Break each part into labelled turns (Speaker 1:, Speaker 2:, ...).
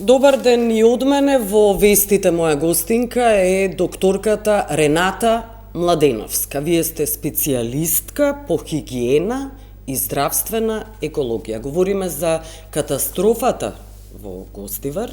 Speaker 1: Добар ден и од мене. Во вестите моја гостинка е докторката Рената Младеновска. Вие сте специјалистка по хигиена и здравствена екологија. Говориме за катастрофата во Гостивар.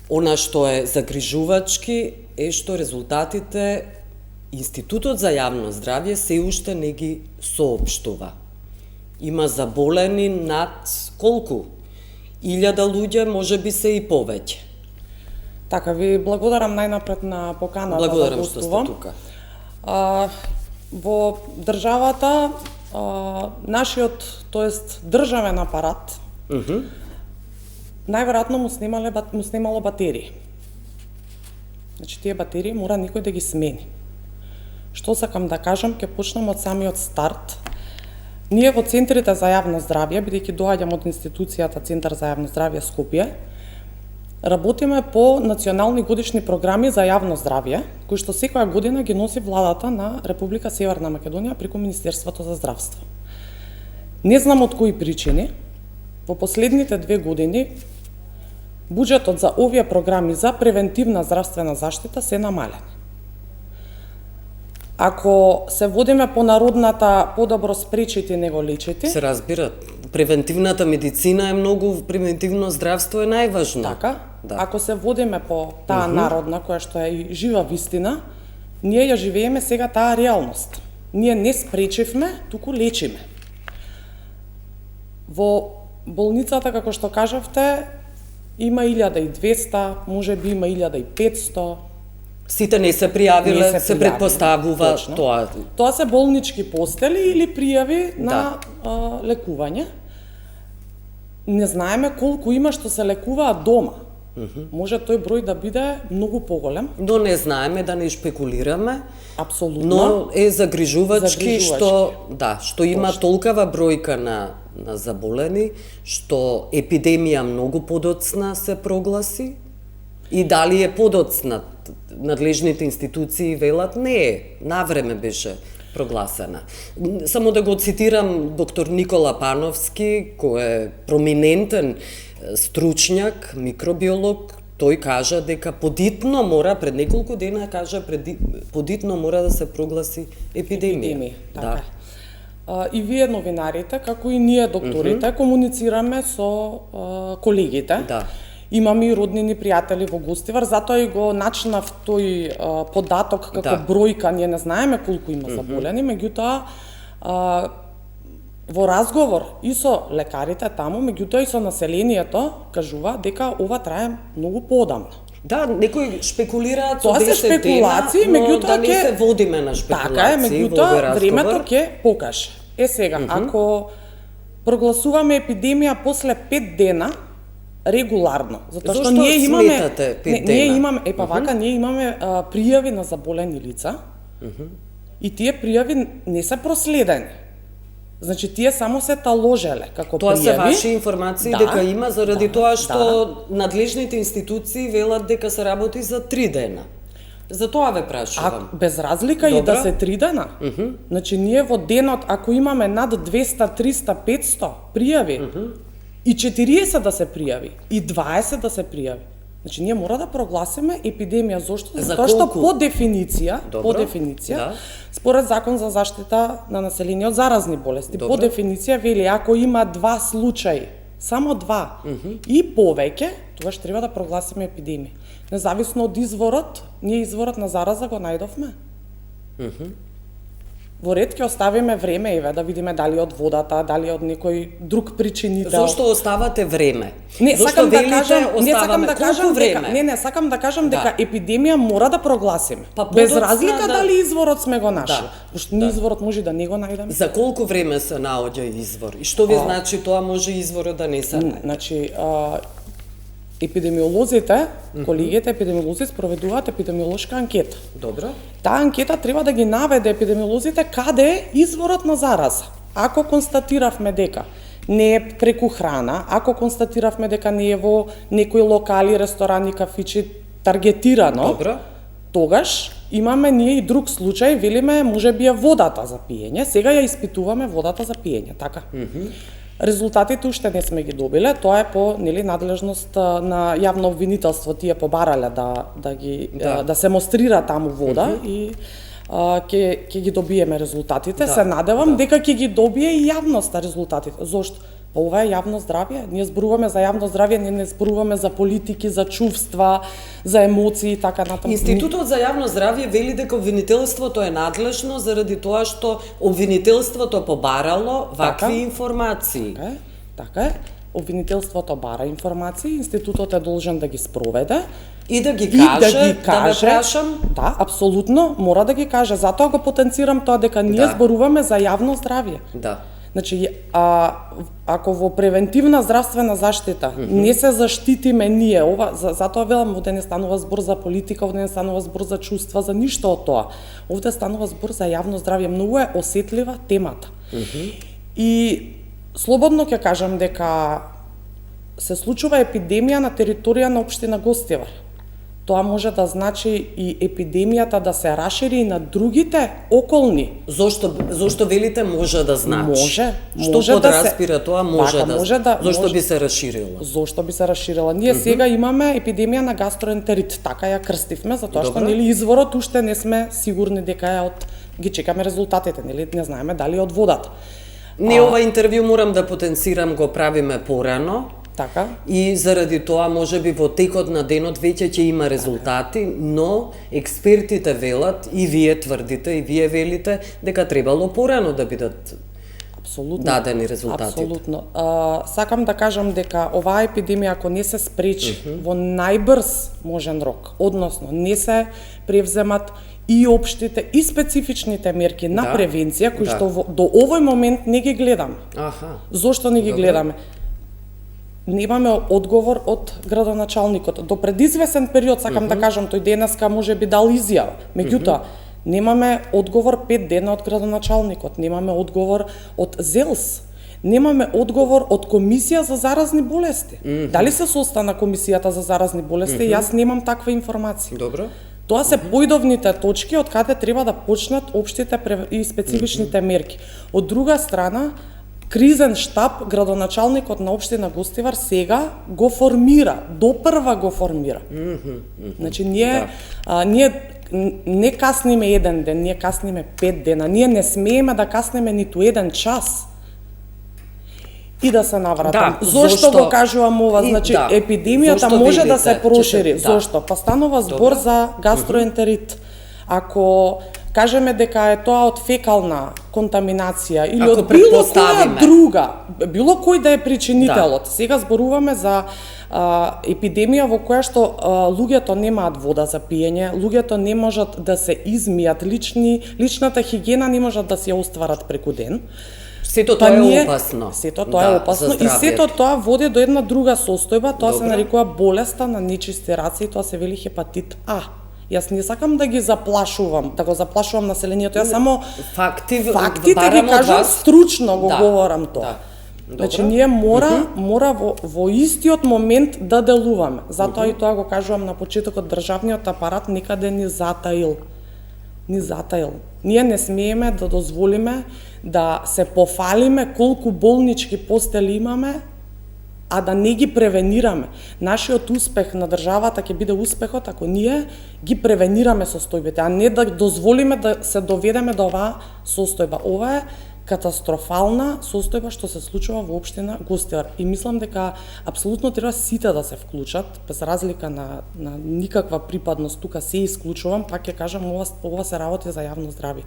Speaker 1: Она што е загрижувачки е што резултатите Институтот за јавно здравје се уште не ги соопштува. Има заболени над колку? 1000 луѓе, може би се и повеќе.
Speaker 2: Така, ви благодарам најнапред на поканата
Speaker 1: Благодарам
Speaker 2: да
Speaker 1: што сте
Speaker 2: гостувам.
Speaker 1: тука.
Speaker 2: Во државата, нашиот, тоест државен апарат, најверојатно му снимало батерии. Значи, тие батерии мора никој да ги смени. Што сакам да кажам, ќе почнам од самиот старт. Ние во центрите за јавно здравје, бидејќи доаѓам од институцијата Центар за јавно здравје Скопје, работиме по национални годишни програми за јавно здравје, кои што секоја година ги носи владата на Република Северна Македонија преку Министерството за здравство. Не знам од кои причини, во последните 2 години буџетот за овие програми за превентивна здравствена заштита се намалени. Ако се водиме по народната подобро спречити него лечити.
Speaker 1: Се разбира, превентивната медицина е многу, превентивно здравство е најважно.
Speaker 2: Така,
Speaker 1: да.
Speaker 2: Ако се водиме по таа народна, која што е и жива вистина, ние ја живееме сега таа реалност. Ние не спречивме, туку лечиме. Во болницата, како што кажавте, има 1200, може би има 1500.
Speaker 1: Сите не се пријавиле, се предпоставува тоа.
Speaker 2: Тоа се болнички постели или пријави на лекување. Не знаеме колку има што се лекуваат дома. Може тој број да биде многу поголем.
Speaker 1: Но не знаеме, да не шпекулираме.
Speaker 2: Апсолутно.
Speaker 1: Но е загрижувачки што има толкава бројка на заболени, што епидемија многу подоцна се прогласи. И дали е подоцна? Надлежните институции велат не е, навреме беше прогласена. Само да го цитирам доктор Никола Пановски, кој е проминентен стручњак, микробиолог, тој кажа дека подитно мора, пред неколку дена кажа, подитно мора да се прогласи епидемија.
Speaker 2: Така. И вие новинарите, како и ние докторите, комуницираме со колегите.
Speaker 1: Да.
Speaker 2: Имаме и роднини пријатели во Гостивар, затоа и го начнав тој податок како бројка, ние не знаеме колку има заболени, меѓутоа во разговор и со лекарите таму, меѓутоа и со населението, кажува дека ова трае многу поодамно.
Speaker 1: Да, некои шпекулираат
Speaker 2: со 10 дена, спекулации, меѓутоа
Speaker 1: да не се водиме на спекулации.
Speaker 2: Така е, меѓутоа времето ќе покаже. Сега, ако прогласуваме епидемија после 5 дена, регуларно, затоа што ние имаме ние имаме ние имаме пријави на заболени лица. И тие пријави не се проследени. Значи тие само се таложеле како
Speaker 1: тоа
Speaker 2: пријави.
Speaker 1: Тоа се ваши информации дека има заради тоа што надлежните институции велат дека се работи за 3 дена. За тоа ве прашувам.
Speaker 2: Без разлика и да се 3 дена. Значи ние во денот ако имаме над 200, 300, 500 пријави, и 40 да се пријави, и 20 да се пријави. Значи, ние мора да прогласиме епидемија. Зошто? Затоа што по дефиниција, според Закон за заштита на население од заразни болести, по дефиниција вели, ако има 2 случаи, само 2, и повеќе, тогаш треба да прогласиме епидемија. Независно од изворот, ние изворот на зараза го најдовме. Во ред ќе оставиме време, еве, да видиме дали од водата, дали од некој друг причинител.
Speaker 1: Зошто оставате време?
Speaker 2: Не сакам да кажам дека епидемија мора да прогласиме. Без разлика дали изворот сме го нашли. Пошто изворот може да не го најдеме.
Speaker 1: За колку време се наоѓа извор? И што ви значи тоа може изворот да не се најде?
Speaker 2: Значи, епидемиолозите, колегите епидемиолози спроведуваат епидемиолошка анкета.
Speaker 1: Добро.
Speaker 2: Таа анкета треба да ги наведе епидемиолозите каде е изворот на зараза. Ако констатиравме дека не е преку храна, ако констатиравме дека не е во некои локали, ресторани, кафичи таргетирано, тогаш имаме ние и друг случај, велиме можеби е водата за пиење, сега ја испитуваме водата за пиење, така? Резултатите уште не сме ги добиле, тоа е по надлежност на јавно обвинителство, тие побарале да се монстрира таму вода и ќе ги добиеме резултатите. Се надевам дека ќе ги добие и јавноста резултатите. Зошто? Ова е јавно здравје. Ние зборуваме за јавно здравје, ние не зборуваме за политики, за чувства, за емоции и така натаму.
Speaker 1: Институтот за јавно здравје вели дека обвинителството е надлежно заради тоа што обвинителството побарало вакви информации.
Speaker 2: Така е. Обвинителството бара информации, институтот е должен да ги спроведе
Speaker 1: и да ги каже, да ме прашам.
Speaker 2: Да, апсолутно, мора да ги каже. Затоа го потенцирам тоа дека ние зборуваме за јавно здравје.
Speaker 1: Да.
Speaker 2: Значи, ако во превентивна здравствена заштита не се заштитиме ние, затоа велам, овде не станува збор за политика, овде не станува збор за чувства, за ништо од тоа. Овде станува збор за јавно здравје. Многу е осетлива темата. И слободно ќе кажам дека се случува епидемија на територија на општина Гостивар. Тоа може да значи и епидемијата да се расшири и на другите околни.
Speaker 1: Зошто велите може да значи?
Speaker 2: Може
Speaker 1: што
Speaker 2: да
Speaker 1: подраспира тоа може да. Зошто би се расширила?
Speaker 2: Зошто би се расширила? Ние сега имаме епидемија на гастроентерит, така ја крстивме, затоа што изворот уште не сме сигурни дека е од ги чекаме резултатите, не знаеме дали е од водата.
Speaker 1: Не, ова интервју морам да потенцирам, го правиме порано.
Speaker 2: Така.
Speaker 1: И заради тоа можеби во текот на денот веќе ќе има резултати, но експертите велат и вие тврдите и вие велите дека требало порано да бидат дадени резултатите.
Speaker 2: Апсолутно. Сакам да кажам дека оваа епидемија ако не се спречи во најбрз можен рок, односно не се превземат и општите и специфичните мерки на превенција кои што до овој момент не ги гледаме. Зошто не ги гледаме? Немаме одговор од градоначалникот. До предизвесен период, сакам да кажам, тој денеска може би дал изјава. Меѓутоа, немаме одговор 5 дена од градоначалникот, немаме одговор од ЗЕЛС, немаме одговор од Комисија за заразни болести. Дали се состана Комисијата за заразни болести? Јас немам таква информација.
Speaker 1: Добро.
Speaker 2: Тоа се поидовните точки од каде треба да почнат општите и специфичните мерки. Од друга страна, кризен штаб, градоначалникот на општина Гостивар сега го формира, допрва го формира. Значи, ние не касниме еден ден, ние касниме 5 дена. Ние не смееме да каснеме ниту еден час. И да се навратам. Зошто го кажувам ова? Значи, епидемијата може да се прошири. Зошто? Па станува збор за гастроентерит. Ако кажеме дека е тоа од фекална контаминација или од било која друга, било кој да е причинителот. Сега зборуваме за епидемија во која што луѓето немаат вода за пиење, луѓето не можат да се измијат, личната хигиена не можат да се ја остварат преку ден.
Speaker 1: Сето тоа е опасно.
Speaker 2: Сето тоа е опасно и сето тоа води до една друга состојба, тоа се нарекува болеста на нечисти раце и тоа се вели хепатит А. Јас не сакам да ги заплашувам, да го заплашувам населението, јас само фактите ги кажам, стручно го говорам тоа. Значи, ние мора во истиот момент да делуваме. Затоа и тоа го кажувам на почетокот, државниот апарат никаде не затаил. Ние не смееме да дозволиме да се пофалиме колку болнички постели имаме, а да не ги превенираме. Нашиот успех на државата ќе биде успехот ако ние ги превенираме состојбите, а не да дозволиме да се доведеме до оваа состојба. Ова е катастрофална состојба што се случува во општина Гостивар. И мислам дека апсолутно треба сите да се вклучат, без разлика на никаква припадност, тука се исклучувам, пак ќе кажам, ова се работи за јавно здравје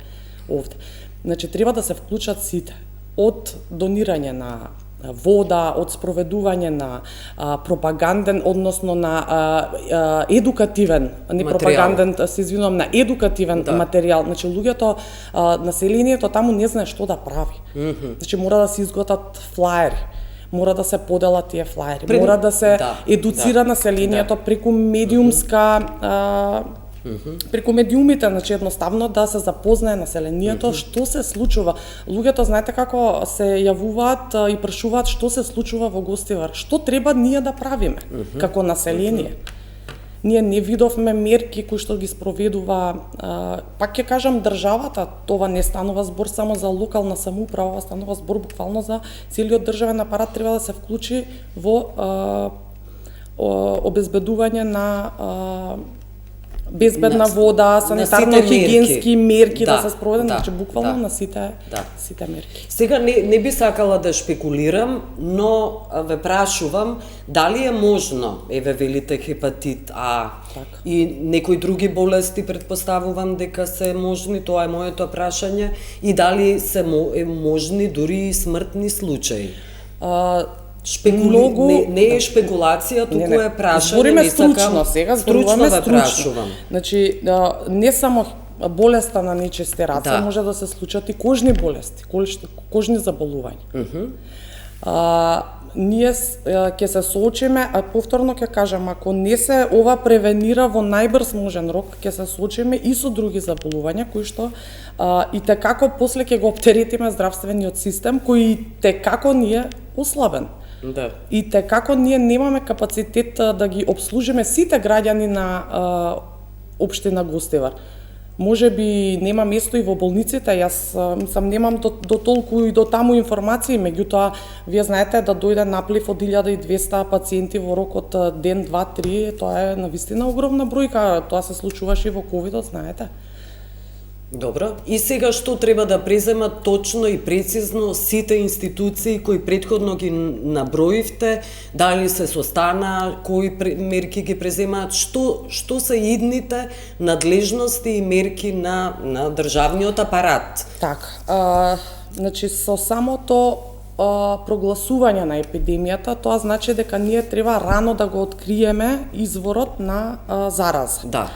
Speaker 2: овде. Значи, треба да се вклучат сите, од донирање на вода, од спроведување на пропаганден, односно на едукативен, не пропаганден, се извинувам, на едукативен материјал. Значи, луѓето, населението таму не знае што да прави. Значи, мора да се изготат флаери, мора да се поделат тие флаери, мора да се едуцира населението преку медиумска преку медиумите, значи едноставно да се запознае населението што се случува. Луѓето знаете како се јавуваат и прашуваат што се случува во Гостивар, што треба ние да правиме како население. ние не видовме мерки кои што ги спроведува, пак ќе кажам, државата. Това не станува збор само за локална самоуправа, станува збор буквално за целиот државен апарат треба да се вклучи во обезбедување на безбедна вода, санитарно-хигиенски мерки да се спроведат, значи буквално на сите мерки.
Speaker 1: Сега не би сакала да шпекулирам, но ве прашувам дали е можно, еве велите хепатит А и некои други болести, предпоставувам дека се можни, тоа е моето прашање, и дали се можни дури и смртни случаи. Не е шпекулација, туку е прашање.
Speaker 2: Збориме стручно, сега зборуваме стручно. Значи, не само болеста на нечисти раце, може да се случат и кожни болести, кожни заболувања. Ние ќе се соочиме, а повторно ќе кажам, ако не се ова превенира во најбрз можен рок, ќе се соочиме и со други заболувања кои што и текако после ќе го оптеретиме здравствениот систем, кој и текако ни е ослабен.
Speaker 1: Да.
Speaker 2: И текако ние немаме капацитет да ги обслужиме сите граѓани на општина Гостивар. Може би нема место и во болниците, јас мислам немам до толку и до таму информации, меѓутоа вие знаете да дојде наплив од 1200 пациенти во рок од ден, 2, 3, тоа е навистина огромна бројка, тоа се случуваше и во ковидот, знаете.
Speaker 1: Добро. И сега што треба да преземат точно и прецизно сите институции кои претходно ги наброивте, дали се состана, кои мерки ги преземаат, што се идните надлежности и мерки на државниот апарат?
Speaker 2: Така, значи со самото прогласување на епидемијата, тоа значи дека ние треба рано да го откриеме изворот на зараза.
Speaker 1: Да.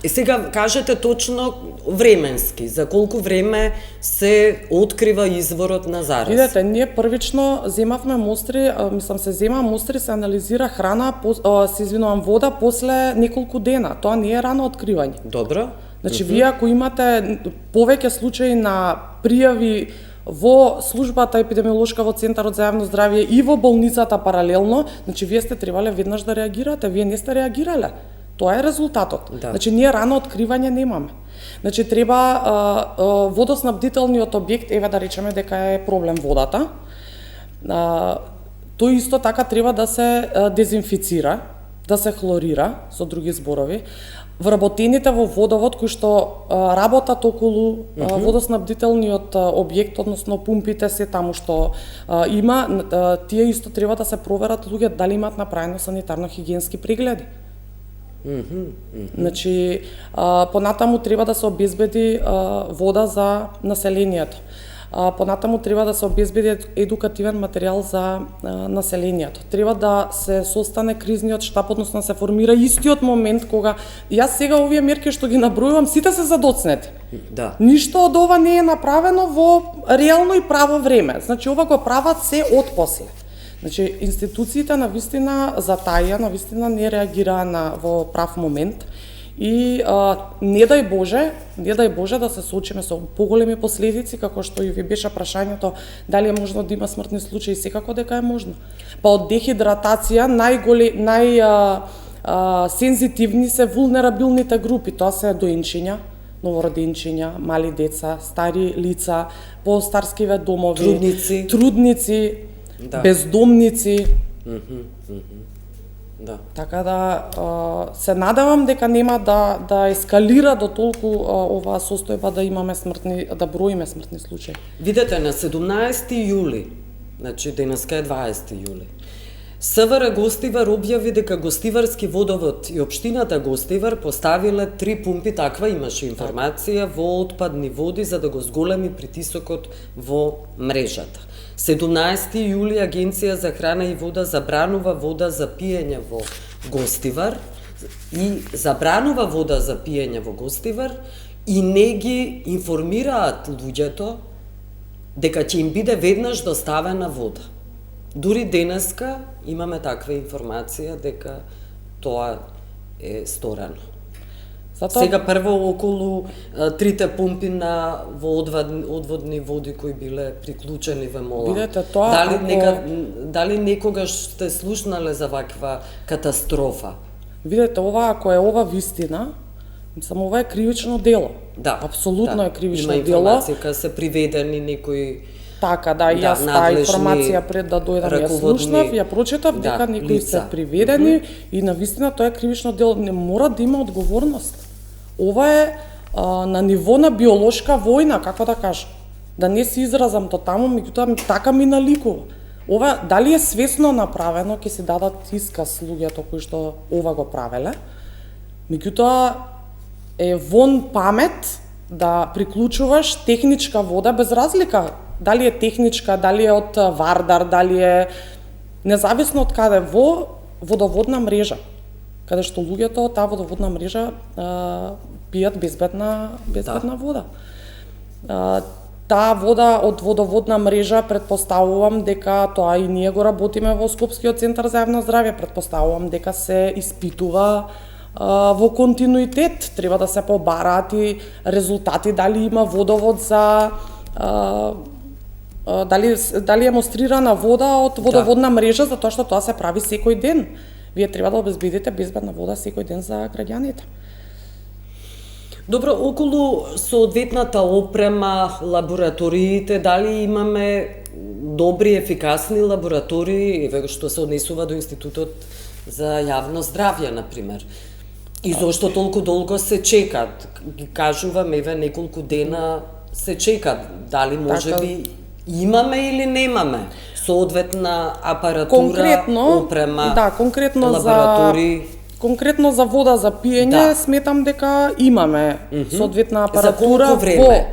Speaker 1: И сега кажете точно временски, за колку време се открива изворот на зараза?
Speaker 2: Видете, ние првично земавме мостри, се зема мостри, се анализира храна, вода после неколку дена. Тоа не е рано откривање.
Speaker 1: Добро.
Speaker 2: Значи, вие ако имате повеќе случаи на пријави во службата епидемиолошка во Центарот за јавно здравје и во болницата паралелно, значи вие сте требале веднаш да реагирате, вие не сте реагирале. Тоа е резултатот. Да. Значи, ние рано откривање немаме. Значи, треба водоснабдителниот објект, еве да речеме дека е проблем водата, тој исто така треба да се дезинфицира, да се хлорира, со други зборови. Вработените во водовод кои што работат околу водоснабдителниот објект, односно пумпите, се таму што има, тие исто треба да се проверат луѓе дали имаат направено санитарно-хигиенски прегледи. Значи, понатаму треба да се обезбеди вода за населението. Понатаму треба да се обезбеди едукативен материјал за населението. Треба да се состане кризниот штаб, односно да се формира истиот момент кога јас сега овие мерки што ги набројувам, сите се задоцнети.
Speaker 1: Да.
Speaker 2: Ништо од ова не е направено во реално и право време. Значи, ова го прават се отпосле. Значи, институциите навистина затаја, навистина не реагираа во прав момент и не дај Боже да се соочиме со поголеми последици, како што и ви беше прашањето дали е можно да има смртни случаи, секако дека е можно. Па од дехидратација сензитивни се вулнерабилните групи, тоа се доенчиња, новороденчиња, мали деца, стари лица, постарскиве домови, трудници, да. Бездомници.
Speaker 1: Да.
Speaker 2: Така да се надевам дека нема да ескалира до толку оваа состојба да имаме да броиме смртни случаи.
Speaker 1: Видете, на 17 јули, значи денеска е 20 јули, СВР Гостивар објави дека Гостиварски водовод и општината Гостивар поставиле 3 пумпи, таква имаше информација, во отпадни води за да го зголеми притисокот во мрежата. 17 јули Агенција за храна и вода забранува вода за пиење во Гостивар и забранува вода за пиење во Гостивар и не ги информираат луѓето дека ќе им биде веднаш доставена вода. Дури денеска имаме таква информација дека тоа е сторено. Сега прво околу 3 пумпи во одводни води кои биле приклучени во Молам.
Speaker 2: Видете, тоа
Speaker 1: дали некогаш сте слушнале за ваква катастрофа?
Speaker 2: Видете, ова, ако е ова вистина, само ова е кривично дело.
Speaker 1: Да.
Speaker 2: Апсолутно е кривично
Speaker 1: Има
Speaker 2: дело.
Speaker 1: информација кога се приведени некои
Speaker 2: Така, да, и јас таа информација пред да дојдам ја слушнав, ја прочитав, дека некои се приведени и навистина тоа е кривично дело. Не мора да има одговорност. Ова е на ниво на биолошка војна, како да кажам. Да не се изразам то таму, меѓутоа така ми наликува. Ова дали е свесно направено, ќе се дадат исказ луѓето кои што ова го правеле. Меѓутоа е вон памет да приклучуваш техничка вода без разлика дали е техничка, дали е од Вардар, дали е независно од каде, во водоводна мрежа, каде што луѓето од таа водоводна мрежа пијат безбедна вода. Таа вода од водоводна мрежа, предпоставувам дека тоа и ние го работиме во Скопскиот центар за јавно здравје, предпоставувам дека се испитува во континуитет. Треба да се побараат и резултати, дали има водовод за дали е монстрирана вода од водоводна мрежа, затоа што тоа се прави секој ден. Вие треба да обезбедите безбедна вода секој ден за граѓаните.
Speaker 1: Добро, околу соодветната опрема, лабораториите, дали имаме добри, ефикасни лаборатории, еве што се однесува до Институтот за јавно здравје, например? И зошто толку долго се чекат? Ги кажувам, еве, неколку дена се чекат. Дали можеби имаме или немаме соодветна апаратура, опрема, лаборатории?
Speaker 2: Конкретно за вода за пиење, сметам дека имаме соодветна апаратура.
Speaker 1: За колку време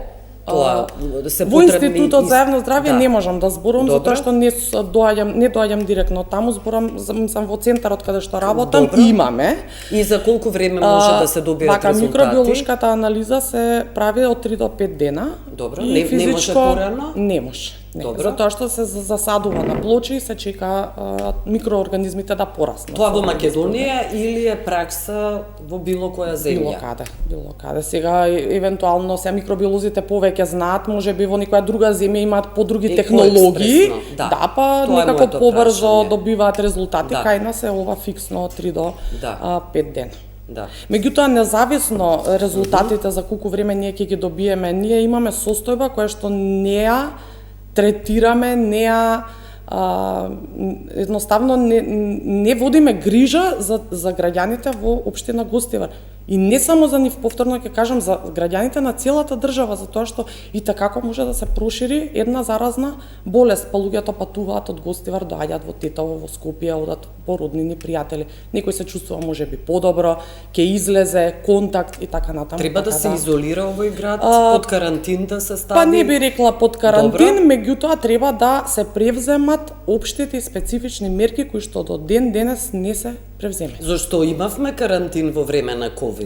Speaker 1: тоа се
Speaker 2: во Институтот за јавно здравје не можам да зборувам, затоа што не доаѓам директно таму, зборам сам во центарот каде што работам. Имаме.
Speaker 1: И за колку време може да се добијат резултати?
Speaker 2: Микробиолошката анализа се прави од 3 до 5 дена.
Speaker 1: Добро, не може порано?
Speaker 2: Не може. Затоа што се засадува на плочи и се чека микроорганизмите да пораснат.
Speaker 1: Тоа во Македонија или е пракса во било која земја?
Speaker 2: Било каде. Сега евентуално се микробиолозите повеќе знаат, можеби во некоја друга земја имаат подруги технологии, па некако побрзо добиваат резултати, кај нас е ова фиксно од 3 до 5 дена. Меѓутоа, независно резултатите за колку време ние ќе ги добиеме, ние имаме состојба која што неа третираме, едноставно не водиме грижа за граѓаните во општина Гостивар. И не само за нив, повторно ќе кажам, за граѓаните на целата држава, затоа што и такако може да се прошири една заразна болест. Па луѓето патуваат од Гостивар, доаѓаат во Тетово, во Скопје, одат по роднини, пријатели. Некој се чувствува можеби подобро, ќе излезе, контакт и така натаму.
Speaker 1: Треба да се изолира овој град, под карантин да се стави?
Speaker 2: Па не би рекла под карантин, меѓутоа треба да се превземат општите и специфични мерки кои што до ден денес не се превземени.
Speaker 1: Зошто имавме карантин во време на ковид.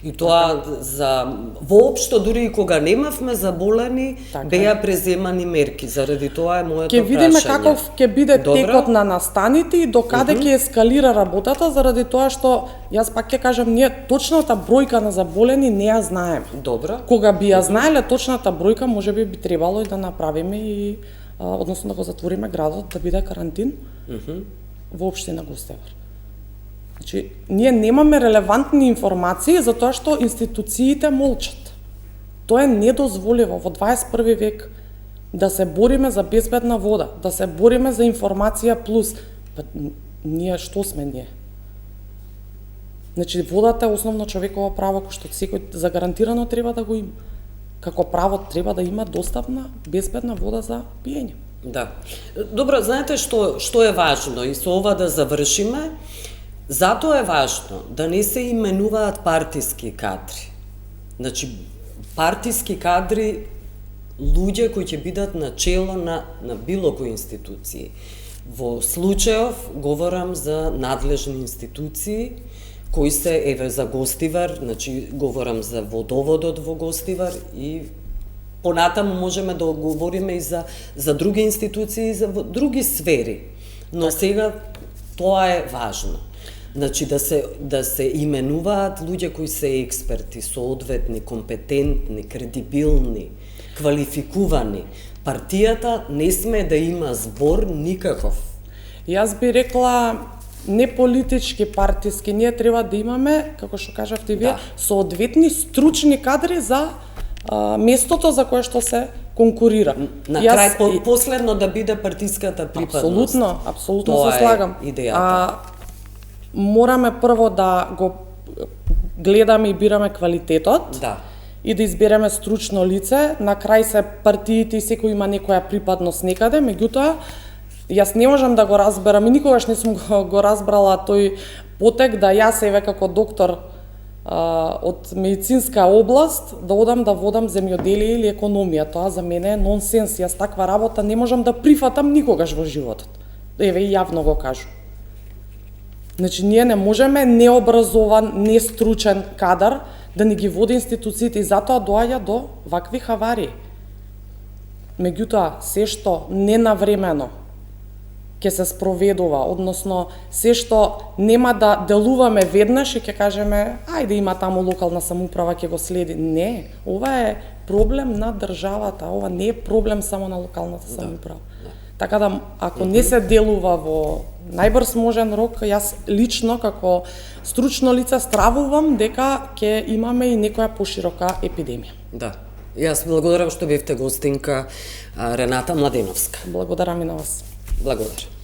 Speaker 1: И тоа за воопшто дури и кога немавме заболени, беа преземани мерки. Заради тоа е моето прашање. Ќе видиме каков ќе биде текот на настаните и до каде ќе ескалира работата, заради тоа што јас пак ќе кажам, ние точната бројка на заболени не ја знаеме. Добро.
Speaker 2: Кога би ја знаеле точната бројка, можеби би требало и да направиме и односно да го затвориме градот, да биде карантин во општина Гостивар. Значи, ние немаме релевантни информации затоа што институциите молчат. Тоа е недозволиво во 21 век да се бориме за безбедна вода, да се бориме за информација плюс. Па, ние што сме ние? Значи, водата е основно човеково право кој што секој загарантирано треба да го има. Како право треба да има достапна, безбедна вода за пиење.
Speaker 1: Да. Добро, знаете што е важно и со ова да завршиме? Затоа е важно да не се именуваат партиски кадри. Значи, партиски кадри, луѓе кои ќе бидат на чело на било кои институции. Во случајов говорам за надлежни институции, кои се, еве, за Гостивар, значи, говорам за водоводот во Гостивар и понатаму можеме да говориме и за други институции и за други сфери. Но сега тоа е важно. Значи, да се именуваат луѓе кои се експерти, соодветни, компетентни, кредибилни, квалификувани. Партијата не сме да има збор никаков.
Speaker 2: Јас би рекла, не политички, партиски, ние треба да имаме, како што кажавте вие, соодветни стручни кадри за местото за кое што се конкурира.
Speaker 1: На крај последно да биде партиската припадност.
Speaker 2: Апсолутно се слагам.
Speaker 1: Идејата.
Speaker 2: Мораме прво да го гледаме и бираме квалитетот.
Speaker 1: Да.
Speaker 2: И да избереме стручно лице. На крај се партиите и секој има некоја припадност некаде, меѓутоа јас не можам да го разберам и никогаш не сум го разбрала тој потек да јас еве како доктор од медицинска област да одам да водам земјоделие или економија. Тоа за мене е нонсенс. Јас таква работа не можам да прифатам никогаш во животот. Еве и јавно го кажу. Значи ние не можеме необразован, нестручен кадар да ни ги води институциите и затоа доаѓа до вакви хавари. Меѓутоа, се што ненавремено ќе се спроведува, односно се што нема да делуваме веднаш и ќе кажеме ајде има таму локална самоуправа ќе го следи. Не, ова е проблем на државата, ова не е проблем само на локалната самоуправа. Така да, ако не се делува во најбрз можен рок, јас лично како стручно лице стравувам дека ќе имаме и некоја поширока епидемија.
Speaker 1: Да. Јас благодарам што бевте гостинка Рената Младеновска.
Speaker 2: Благодарам и на вас.
Speaker 1: Благодарам.